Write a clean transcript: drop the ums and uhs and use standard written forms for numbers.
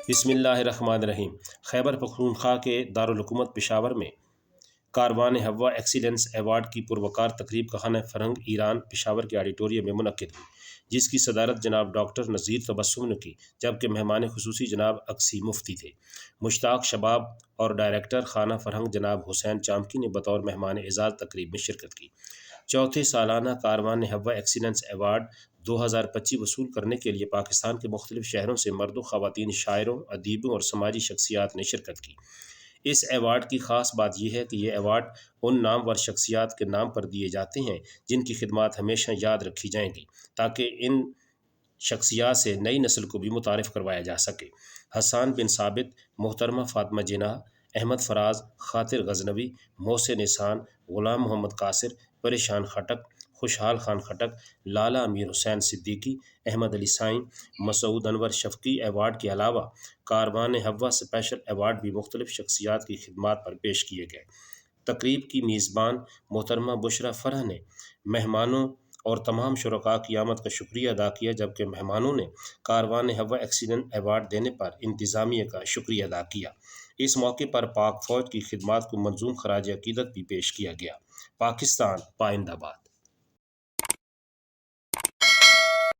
بسم اللہ الرحمن الرحیم۔ خیبر پختونخوا کے دارالحکومت پشاور میں کاروان ہوا ایکسیلنس ایوارڈ کی پروقار تقریب خانہ فرہنگ ایران پشاور کے آڈیٹوریم میں منعقد ہوئی، جس کی صدارت جناب ڈاکٹر نذیر تبسم نے کی، جبکہ مہمان خصوصی جناب اقصی مفتی تھے۔ مشتاق شباب اور ڈائریکٹر خانہ فرہنگ جناب حسین چامکی نے بطور مہمان اعزاز تقریب میں شرکت کی۔ چوتھے سالانہ کاروان ہوا ایکسیلنس ایوارڈ 2025 وصول کرنے کے لیے پاکستان کے مختلف شہروں سے مرد و خواتین شاعروں، ادیبوں اور سماجی شخصیات نے شرکت کی۔ اس ایوارڈ کی خاص بات یہ ہے کہ یہ ایوارڈ ان نامور شخصیات کے نام پر دیے جاتے ہیں جن کی خدمات ہمیشہ یاد رکھی جائیں گی، تاکہ ان شخصیات سے نئی نسل کو بھی متعارف کروایا جا سکے۔ حسان بن ثابت، محترمہ فاطمہ جناح، احمد فراز، خاطر غزنوی، محسن احسان، غلام محمد قاصر، پریشان خٹک، خوشحال خان خٹک، لالا امیر حسین صدیقی، احمد علی سائیں، مسعود انور شفقی ایوارڈ کے علاوہ کاروان ہوا اسپیشل ایوارڈ بھی مختلف شخصیات کی خدمات پر پیش کیے گئے۔ تقریب کی میزبان محترمہ بشریٰ فرح نے مہمانوں اور تمام شرکاء کی آمد کا شکریہ ادا کیا، جبکہ مہمانوں نے کاروان ہوا ایکسیلنس ایوارڈ دینے پر انتظامیہ کا شکریہ ادا کیا۔ اس موقع پر پاک فوج کی خدمات کو منظوم خراج عقیدت بھی پیش کیا گیا۔ پاکستان پائندہ باد۔